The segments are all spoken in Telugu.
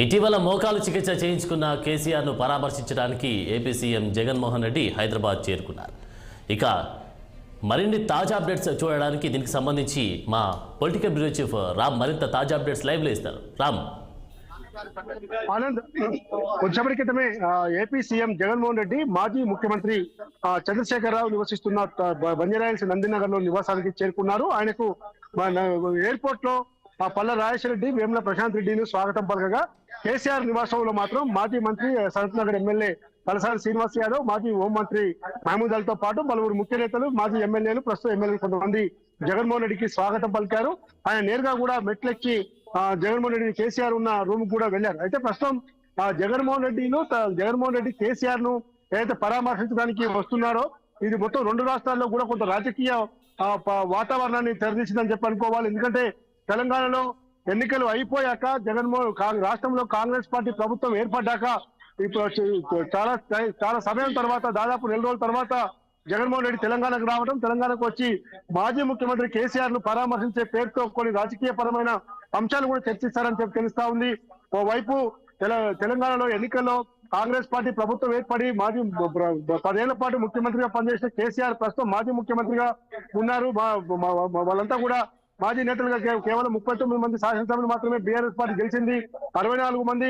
ఇటీవల మోకాలు చికిత్స చేయించుకున్న కేసీఆర్ను పరామర్శించడానికి ఏపీ సీఎం జగన్మోహన్ రెడ్డి హైదరాబాద్ చేరుకున్నారు. ఇక మరిన్ని తాజా అప్డేట్స్ చూడడానికి దీనికి సంబంధించి మా పొలిటికల్ బ్యూరో చీఫ్ రామ్ మరింత తాజా అప్డేట్స్ లైవ్లో ఇస్తారు. రామ్. ఆనంద్, కొంచెంసేపటి క్రితమే ఏపీ సీఎం జగన్మోహన్ రెడ్డి మాజీ ముఖ్యమంత్రి చంద్రశేఖరరావు నివసిస్తున్న బంజారాహిల్స్ నందినగర్ లో నివాసానికి చేరుకున్నారు. ఆయనకు ఎయిర్పోర్ట్ లో పల్ల రాజేశ్వర రెడ్డి, వేముల ప్రశాంత్ రెడ్డిని స్వాగతం పలకగా, కేసీఆర్ నివాసంలో మాత్రం మాజీ మంత్రి సనత్ నగర్ ఎమ్మెల్యే తలసాని శ్రీనివాస్ యాదవ్, మాజీ హోంమంత్రి మహమూద్ అలీతో పాటు పలువురు ముఖ్య నేతలు, మాజీ ఎమ్మెల్యేలు, ప్రస్తుత ఎమ్మెల్యేలు కొంతమంది జగన్మోహన్ రెడ్డికి స్వాగతం పలికారు. ఆయన నేరుగా కూడా మెట్లెక్కి జగన్మోహన్ రెడ్డి కేసీఆర్ ఉన్న రూమ్ కూడా వెళ్లారు. అయితే ప్రస్తుతం జగన్మోహన్ రెడ్డి కేసీఆర్ ను ఏదైతే పరామర్శించడానికి వస్తున్నారో, ఇది మొత్తం రెండు రాష్ట్రాల్లో కూడా కొంత రాజకీయ వాతావరణాన్ని తెరదీసిందని చెప్పి అనుకోవాలి. ఎందుకంటే తెలంగాణలో ఎన్నికలు అయిపోయాక రాష్ట్రంలో కాంగ్రెస్ పార్టీ ప్రభుత్వం ఏర్పడ్డాక ఇప్పుడు చాలా సమయం తర్వాత, దాదాపు 4 రోజుల తర్వాత జగన్మోహన్ రెడ్డి తెలంగాణకు రావడం, తెలంగాణకు వచ్చి మాజీ ముఖ్యమంత్రి కేసీఆర్ ను పరామర్శించే పేరుతో కొన్ని రాజకీయ పరమైన అంశాలు కూడా చర్చిస్తారని చెప్పి తెలుస్తా ఉంది. ఓవైపు తెలంగాణలో ఎన్నికల్లో కాంగ్రెస్ పార్టీ ప్రభుత్వం ఏర్పడి మాజీ 10 ఏళ్ల పాటు ముఖ్యమంత్రిగా పనిచేసిన కేసీఆర్ ప్రస్తుతం మాజీ ముఖ్యమంత్రిగా ఉన్నారు. వాళ్ళంతా కూడా మాజీ నేతలుగా కేవలం 39 మంది శాసనసభ్యులు మాత్రమే బీఆర్ఎస్ పార్టీ గెలిచింది. 64 మంది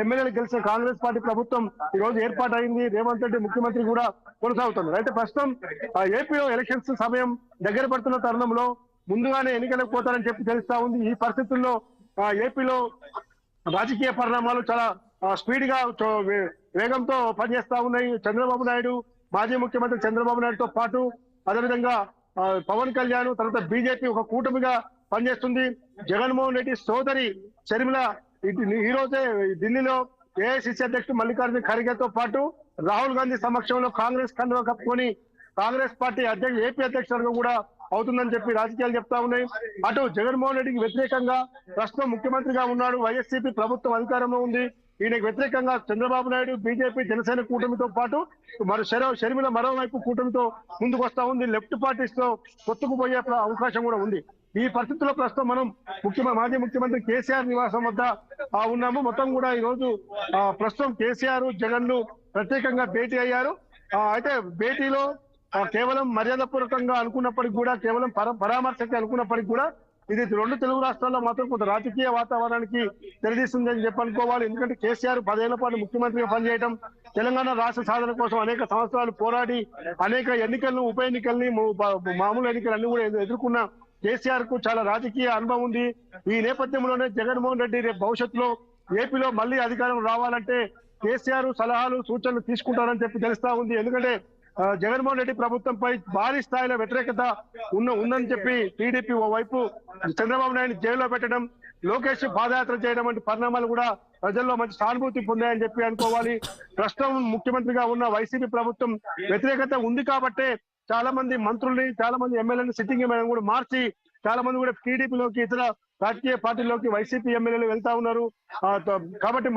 ఎమ్మెల్యేలు గెలిచిన కాంగ్రెస్ పార్టీ ప్రభుత్వం ఈ రోజు ఏర్పాటు అయింది. రేవంత్ రెడ్డి ముఖ్యమంత్రి కూడా కొనసాగుతున్నారు. అయితే ప్రస్తుతం ఏపీలో ఎలక్షన్స్ సమయం దగ్గర పడుతున్న తరుణంలో ముందుగానే ఎన్నికలకు పోతారని చెప్పి తెలుస్తా ఉంది. ఈ పరిస్థితుల్లో ఏపీలో రాజకీయ పరిణామాలు చాలా స్పీడ్ గా వేగంతో పనిచేస్తా ఉన్నాయి. చంద్రబాబు నాయుడు, మాజీ ముఖ్యమంత్రి చంద్రబాబు నాయుడుతో పాటు అదేవిధంగా పవన్ కళ్యాణ్, తర్వాత బీజేపీ ఒక కూటమిగా పనిచేస్తుంది. జగన్మోహన్ రెడ్డి సోదరి షర్మిల ఈ రోజే ఢిల్లీలో ఏఐసిసి అధ్యక్షుడు మల్లికార్జున ఖర్గేతో పాటు రాహుల్ గాంధీ సమక్షంలో కాంగ్రెస్ కండువా కప్పుకొని కాంగ్రెస్ పార్టీ ఏపీ అధ్యక్షుడిగా కూడా అవుతుందని చెప్పి రాజకీయాలు చెప్తా ఉన్నాయి. అటు జగన్మోహన్ రెడ్డికి వ్యతిరేకంగా ప్రస్తుతం ముఖ్యమంత్రిగా ఉన్నాడు, వైఎస్సీపీ ప్రభుత్వం అధికారంలో ఉంది. ఈయనకు వ్యతిరేకంగా చంద్రబాబు నాయుడు, బీజేపీ, జనసేన కూటమితో పాటు షర్మిల మరోవైపు కూటమితో ముందుకు వస్తా ఉంది. లెఫ్ట్ పార్టీస్ తో కొట్టుకుపోయే అవకాశం కూడా ఉంది. ఈ పరిస్థితుల్లో ప్రస్తుతం మనం మాజీ ముఖ్యమంత్రి కేసీఆర్ నివాసం వద్ద ఉన్నాము. మొత్తం కూడా ఈ రోజు ప్రస్తుతం కేసీఆర్, జగన్లు ప్రత్యేకంగా భేటీ అయ్యారు. అయితే భేటీలో కేవలం మర్యాదపూర్వకంగా అనుకున్నప్పటికీ కూడా, కేవలం పరామర్శకి అనుకున్నప్పటికీ కూడా, ఇది 2 తెలుగు రాష్ట్రాల్లో మాత్రం కొంత రాజకీయ వాతావరణానికి తెరదీస్తుందని చెప్పి అనుకోవాలి. ఎందుకంటే కేసీఆర్ 10 ఏళ్ల పాటు ముఖ్యమంత్రిగా పనిచేయడం, తెలంగాణ రాష్ట్ర సాధన కోసం అనేక సంవత్సరాలు పోరాడి అనేక ఎన్నికలను, ఉప ఎన్నికల్ని, మామూలు ఎన్నికలన్నీ కూడా ఎదుర్కొన్న కేసీఆర్ కు చాలా రాజకీయ అనుభవం ఉంది. ఈ నేపథ్యంలోనే జగన్మోహన్ రెడ్డి రేపు భవిష్యత్తులో ఏపీలో మళ్ళీ అధికారం రావాలంటే కేసీఆర్ సలహాలు, సూచనలు తీసుకుంటారని చెప్పి తెలుస్తా ఉంది. ఎందుకంటే జగన్మోహన్ రెడ్డి ప్రభుత్వంపై భారీ స్థాయిలో వ్యతిరేకత ఉందని చెప్పి టీడీపీ ఓవైపు చంద్రబాబు నాయుడు జైల్లో పెట్టడం, లోకేష్ పాదయాత్ర చేయడం వంటి పరిణామాలు కూడా ప్రజల్లో మంచి సానుభూతి పొందాయని చెప్పి అనుకోవాలి. ప్రస్తుతం ముఖ్యమంత్రిగా ఉన్న వైసీపీ ప్రభుత్వం వ్యతిరేకత ఉంది కాబట్టే చాలా మంది మంత్రుల్ని, చాలా మంది ఎమ్మెల్యేలను, సిట్టింగ్ ఎమ్మెల్యేలను కూడా మార్చి చాలా మంది కూడా టీడీపీలోకి, ఇతర రాజకీయ పార్టీలోకి వైసీపీ ఎమ్మెల్యేలు వెళ్తా ఉన్నారు. కాబట్టి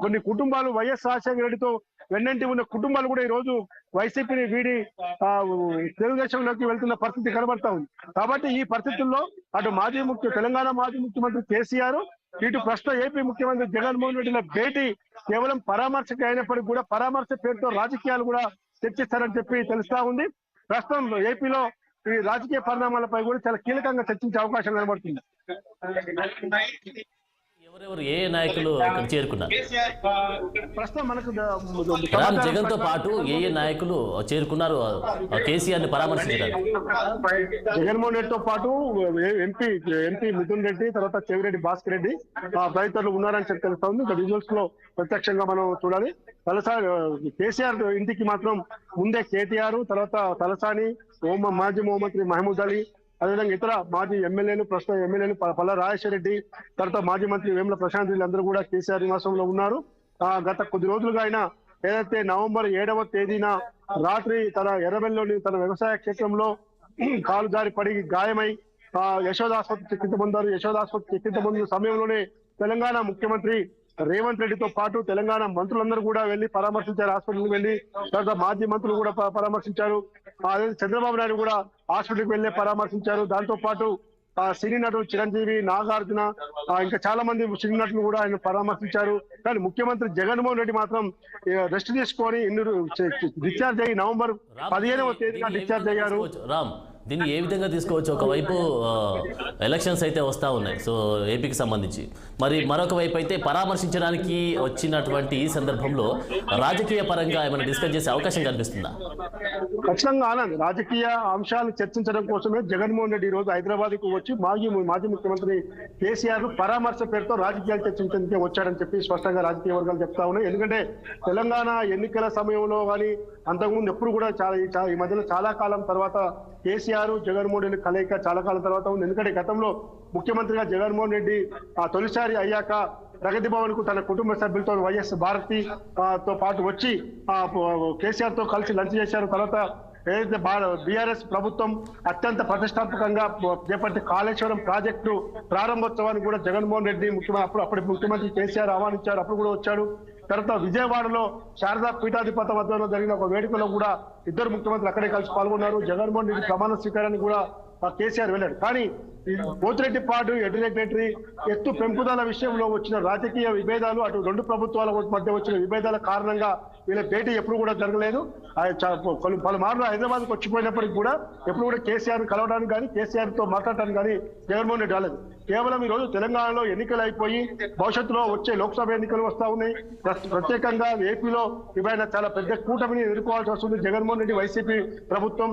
కొన్ని కుటుంబాలు వైఎస్ రాజశేఖర రెడ్డితో వెన్నంటి ఉన్న కుటుంబాలు కూడా ఈ రోజు వైసీపీని వీడి తెలుగుదేశంలోకి వెళ్తున్న పరిస్థితి కనబడతా ఉంది. కాబట్టి ఈ పరిస్థితుల్లో అటు తెలంగాణ మాజీ ముఖ్యమంత్రి కేసీఆర్, ఇటు ప్రస్తుత ఏపీ ముఖ్యమంత్రి జగన్మోహన్ రెడ్డిల భేటీ కేవలం పరామర్శకి అయినప్పటికీ కూడా పరామర్శ పేరుతో రాజకీయాలు కూడా చర్చిస్తారని చెప్పి తెలుస్తా ఉంది. ప్రస్తుతం ఏపీలో ఈ రాజకీయ పరిణామాలపై కూడా చాలా కీలకంగా చర్చించే అవకాశం కనబడుతుంది. ఎవరెవరు, ఏ నాయకులు అక్కడ చేరుకున్నారు? ప్రస్తుతం మనకు జగన్ తో పాటు ఏ నాయకులు చేరుకున్నారు కేసీఆర్ ని పరామర్శించడానికి? జగన్మోహన్ రెడ్డితో పాటు ఎంపీ మిథున్ రెడ్డి, తర్వాత చెవిరెడ్డి భాస్కర్ రెడ్డి తదితరులు ఉన్నారని చెప్పి తెలుస్తా ఉంది. ఇంకా విజువల్స్ లో ప్రత్యక్షంగా మనం చూడాలి. కేసీఆర్ ఇంటికి మాత్రం ముందే కేటీఆర్, తర్వాత తలసాని, మాజీ హోంమంత్రి మహమూద్ అలీ, అదేవిధంగా ఇతర మాజీ ఎమ్మెల్యేలు, ప్రస్తుత ఎమ్మెల్యేలు పల్ల రాజేశ్వర రెడ్డి, తర్వాత మాజీ మంత్రి వేముల ప్రశాంత్ రెడ్డి అందరూ కూడా కేసీఆర్ నివాసంలో ఉన్నారు. గత కొద్ది రోజులుగా ఆయన ఏదైతే నవంబర్ 7వ తేదీన రాత్రి తన ఎర్రబెల్లిలోని తన వ్యవసాయ క్షేత్రంలో కాలు జారి పడి గాయమై యశోదాస్పత్రి చికిత్స పొందారు. యశోదాస్పత్రి చికిత్స పొందిన సమయంలోనే తెలంగాణ ముఖ్యమంత్రి రేవంత్ రెడ్డితో పాటు తెలంగాణ మంత్రులందరూ కూడా వెళ్లి పరామర్శించారు. హాస్పిటల్కి వెళ్లి తర్వాత మాజీ మంత్రులు కూడా పరామర్శించారు. అదే చంద్రబాబు నాయుడు కూడా హాస్పిటల్కి వెళ్లి పరామర్శించారు. దాంతో పాటు సినీ నటులు చిరంజీవి, నాగార్జున, ఇంకా చాలా మంది సినీ నటులు కూడా ఆయన పరామర్శించారు. కానీ ముఖ్యమంత్రి జగన్మోహన్ రెడ్డి మాత్రం రెస్ట్ తీసుకొని డిశ్చార్జ్ అయ్యి నవంబర్ 15వ తేదీన డిశ్చార్జ్ అయ్యారు. రామ్, దీన్ని ఏ విధంగా తీసుకోవచ్చు? ఒకవైపు ఎలక్షన్స్ అయితే వస్తూ ఉన్నాయి సో ఏపీకి సంబంధించి, మరి మరొక వైపు అయితే పరామర్శించడానికి వచ్చినటువంటి ఈ సందర్భంలో రాజకీయ పరంగా ఏమైనా డిస్కస్ చేసే అవకాశం కనిపిస్తుందా? ఖచ్చితంగా ఆనంద్, రాజకీయ అంశాలు చర్చించడం కోసమే జగన్మోహన్ రెడ్డి ఈ రోజు హైదరాబాద్ కు వచ్చి మాజీ ముఖ్యమంత్రి కేసీఆర్ పరామర్శ పేరుతో రాజకీయాలు చర్చించడానికి వచ్చాడని చెప్పి స్పష్టంగా రాజకీయ వర్గాలు చెప్తా ఉన్నాయి. ఎందుకంటే తెలంగాణ ఎన్నికల సమయంలో కానీ అంతకుముందు ఎప్పుడు కూడా ఈ మధ్యలో చాలా కాలం తర్వాత కేసీఆర్ జగన్మోహన్ రెడ్డి కలయిక చాలా కాలం తర్వాత ఉంది. ఎందుకంటే గతంలో ముఖ్యమంత్రిగా జగన్మోహన్ రెడ్డి తొలిసారి అయ్యాక ప్రగతి భవన్ కు తన కుటుంబ సభ్యులతో వైఎస్ భారతి తో పాటు వచ్చి కేసీఆర్ తో కలిసి లంచ్ చేశారు. తర్వాత ఏదైతే బీఆర్ఎస్ ప్రభుత్వం అత్యంత ప్రతిష్టాత్మకంగా చేపట్టి కాళేశ్వరం ప్రాజెక్టు ప్రారంభోత్సవానికి కూడా జగన్మోహన్ రెడ్డి అప్పటి ముఖ్యమంత్రి కేసీఆర్ ఆహ్వానించారు, అప్పుడు కూడా వచ్చాడు. తర్వాత విజయవాడలో శారదా పీఠాధిపత వద్దలో జరిగిన ఒక వేడుకలో కూడా ఇద్దరు ముఖ్యమంత్రులు అక్కడే కలిసి పాల్గొన్నారు. జగన్మోహన్ రెడ్డి ప్రమాణ స్వీకారానికి కూడా కేసీఆర్ వెళ్ళాడు. కానీ పోతిరెడ్డిపాడు రెగ్యులేటరీ ఎత్తు పెంపుదల విషయంలో వచ్చిన రాజకీయ విభేదాలు, అటు రెండు ప్రభుత్వాల మధ్య వచ్చిన విభేదాల కారణంగా వీళ్ళ భేటీ ఎప్పుడు కూడా జరగలేదు. పలుమార్లు హైదరాబాద్కు వచ్చిపోయినప్పటికీ కూడా ఎప్పుడు కూడా కేసీఆర్ కలవడానికి కానీ కేసీఆర్ తో మాట్లాడటానికి కానీ జగన్మోహన్ రెడ్డి రాలేదు. కేవలం ఈ రోజు తెలంగాణలో ఎన్నికలు అయిపోయి భవిష్యత్తులో వచ్చే లోక్సభ ఎన్నికలు వస్తా ఉన్నాయి. ప్రత్యేకంగా ఏపీలో ఇవైనా చాలా పెద్ద కూటమిని ఎదుర్కోవాల్సి వస్తుంది. జగన్మోహన్ రెడ్డి వైసీపీ ప్రభుత్వం,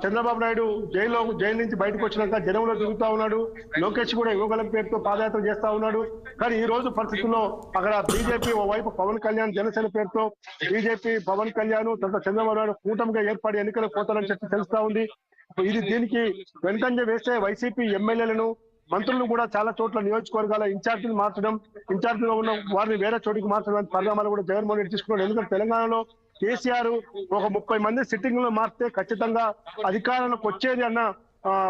చంద్రబాబు నాయుడు జైలు నుంచి బయటకు వచ్చినాక జనంలో తిరుగుతా ఉన్నాడు. లోకేష్ కూడా యువగలం పేరుతో పాదయాత్ర చేస్తా ఉన్నాడు. కానీ ఈ రోజు పరిస్థితుల్లో అక్కడ బీజేపీ ఓవైపు పవన్ కళ్యాణ్ జనసేన పేరుతో బీజేపీ పవన్ కళ్యాణ్ తర్వాత చంద్రబాబు నాయుడు కూటమిగా ఏర్పడి ఎన్నికలకు పోతారని చెప్పి తెలుస్తా ఉంది. దీనికి వెంటనే వేసే వైసీపీ ఎమ్మెల్యేలను మంత్రులను కూడా చాలా చోట్ల నియోజకవర్గాల ఇన్ఛార్జీలు మార్చడం, ఇన్ఛార్జిగా ఉన్న వారిని వేరే చోటికి మార్చడం పరిణామాలు కూడా జగన్మోహన్ రెడ్డి తీసుకున్నాడు. ఎందుకంటే తెలంగాణలో కేసీఆర్ ఒక 30 మంది సిట్టింగ్ లో మారితే ఖచ్చితంగా అధికారంలోకి వచ్చేది అన్న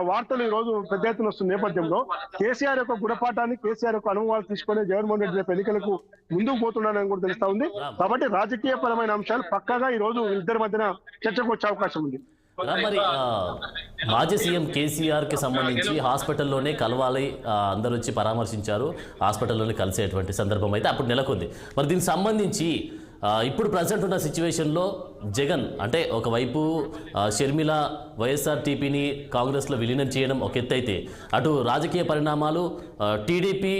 వార్తలు ఈ రోజు పెద్ద ఎత్తున వస్తున్న నేపథ్యంలో కేసీఆర్ యొక్క గుణపాఠాన్ని, కేసీఆర్ యొక్క అనుభవాలు తీసుకుని జగన్మోహన్ రెడ్డి రేపు ఎన్నికలకు ముందుకు పోతున్నాడని కూడా తెలుస్తా ఉంది. కాబట్టి రాజకీయ పరమైన అంశాలు పక్కాగా ఈ రోజు ఇద్దరి మధ్యన చర్చకు వచ్చే అవకాశం ఉంది. మరి మాజీ సీఎం కేసీఆర్ కి సంబంధించి హాస్పిటల్లోనే కలవాలి, అందరూ వచ్చి పరామర్శించారు, హాస్పిటల్లోనే కలిసేటువంటి సందర్భం అయితే అప్పుడు నెలకొంది. మరి దీనికి సంబంధించి ఇప్పుడు ప్రజెంట్ ఉన్న సిచ్యువేషన్లో జగన్ అంటే ఒకవైపు షర్మిల వైఎస్ఆర్టీపీని కాంగ్రెస్లో విలీనం చేయడం ఒక ఎత్తు అయితే, అటు రాజకీయ పరిణామాలు టీడీపీ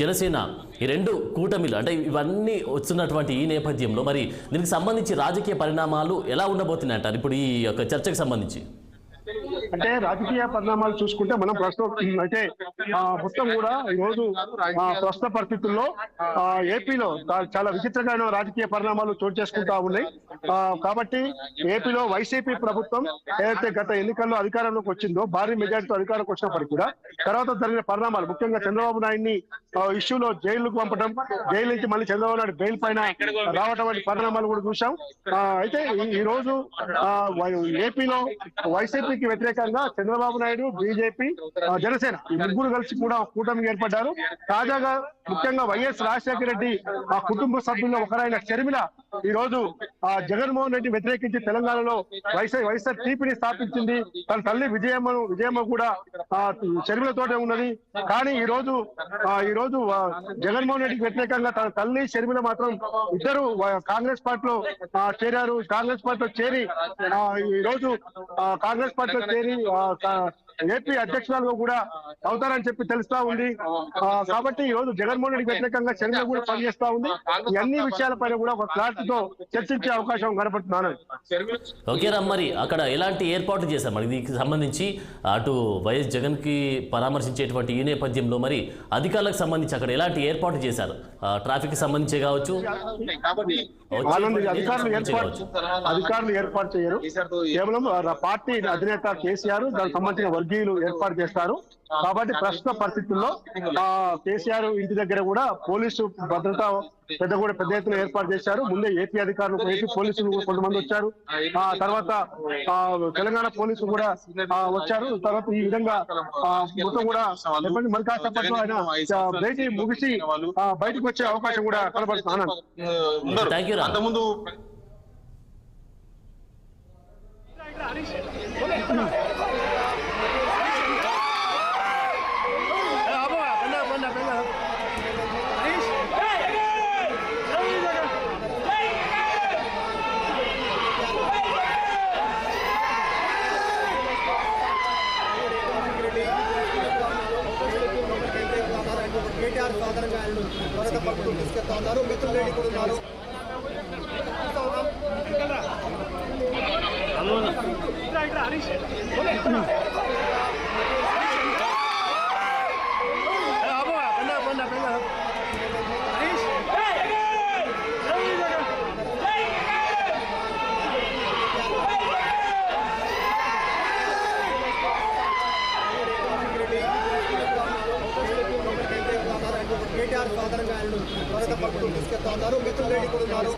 జనసేన ఈ రెండు కూటమిలు అంటే ఇవన్నీ వస్తున్నటువంటి ఈ నేపథ్యంలో మరి దీనికి సంబంధించి రాజకీయ పరిణామాలు ఎలా ఉండబోతున్నాయి అంటారు ఇప్పుడు ఈ యొక్క చర్చకు సంబంధించి? అంటే రాజకీయ పరిణామాలు చూసుకుంటే మనం ప్రస్తుతం అయితే మొత్తం కూడా ఈరోజు ప్రస్తుత పరిస్థితుల్లో ఏపీలో చాలా విచిత్రమైన రాజకీయ పరిణామాలు చోటు చేసుకుంటా ఉన్నాయి. కాబట్టి ఏపీలో వైసీపీ ప్రభుత్వం ఏదైతే గత ఎన్నికల్లో అధికారంలోకి వచ్చిందో భారీ మెజారిటీతో అధికారంలోకి వచ్చినప్పటికీ కూడా తర్వాత జరిగిన పరిణామాలు, ముఖ్యంగా చంద్రబాబు నాయుడిని ఇష్యూలో జైలుకు పంపడం, జైలు నుంచి మళ్ళీ చంద్రబాబు నాయుడు బెయిల్ పైన రావడం వంటి పరిణామాలు కూడా చూసాం. అయితే ఈ రోజు ఏపీలో వైసీపీకి వ్యతిరేకంగా చంద్రబాబు నాయుడు, బీజేపీ, జనసేన ఈ ముగ్గురు కలిసి కూడా కూటమి ఏర్పడ్డారు. తాజాగా ముఖ్యంగా వైఎస్ రాజశేఖర రెడ్డి ఆ కుటుంబ సభ్యుల్లో ఒకరైన షర్మిల ఈ రోజు జగన్మోహన్ రెడ్డి వ్యతిరేకించి తెలంగాణలో వైఎస్ఆర్ టీపీని స్థాపించింది. తన తల్లి విజయమ్మ కూడా షర్మిలతోటే ఉన్నది. కానీ ఈ రోజు జగన్మోహన్ రెడ్డికి వ్యతిరేకంగా తన తల్లి షర్మిల మాత్రం ఇద్దరు కాంగ్రెస్ పార్టీలో చేరారు. కాంగ్రెస్ పార్టీలో చేరి ఈ రోజు కాంగ్రెస్ పార్టీలో చేరి ఏపీ అధ్యక్షురాలుగా కూడా అవుతారని చెప్పి తెలుస్తా ఉంది. కాబట్టి ఈ రోజు జగన్మోహన్ రెడ్డికి వ్యతిరేకంగా షర్మిల కూడా పనిచేస్తా ఉంది. ఈ అన్ని విషయాలపైన కూడా ఒక క్లారిటీతో చర్చించే అవకాశం కనపడుతున్నాను. ఓకే రా, మరి అక్కడ ఎలాంటి ఏర్పాట్లు చేశారు మరి దీనికి సంబంధించి? అటు వైఎస్ జగన్ కి పరామర్శించేటువంటి ఈ నేపథ్యంలో మరి అధికారులకు సంబంధించి అక్కడ ఎలాంటి ఏర్పాట్లు చేశారు? ట్రాఫిక్ కి సంబంధించి కావచ్చు, అధికారులు ఏర్పాటు చేయరు. కేవలం పార్టీ అధినేత కేసీఆర్ దానికి సంబంధించిన వర్గీయులు ఏర్పాటు చేస్తారు. కాబట్టి ప్రస్తుత పరిస్థితుల్లో కేసీఆర్ ఇంటి దగ్గర కూడా పోలీసు భద్రత పెద్ద ఎత్తున ఏర్పాటు చేశారు. ముందే ఏపీ అధికారులు, ఏపీ పోలీసులు కొంతమంది వచ్చారు. తర్వాత తెలంగాణ పోలీసులు కూడా వచ్చారు. తర్వాత ఈ విధంగా మొత్తం కూడా మరి కాసేపట్లో ఆయన భేటీ ముగిసి బయటకు వచ్చే అవకాశం కూడా కనబడుతున్నాను. అంతకుముందు కేటీఆర్ సాధారణంగా ఆయన త్వరగా పట్టుకుని తీసుకెళ్తా ఉన్నారు. మిథున్ రెడ్డి కూడా ఉన్నారు. కేటీఆర్ సాధారణంగా ఆయన త్వరగా పట్టుకుని తీసుకెళ్తా ఉన్నారు. మిథున్ రెడ్డి కూడా ఉన్నారు.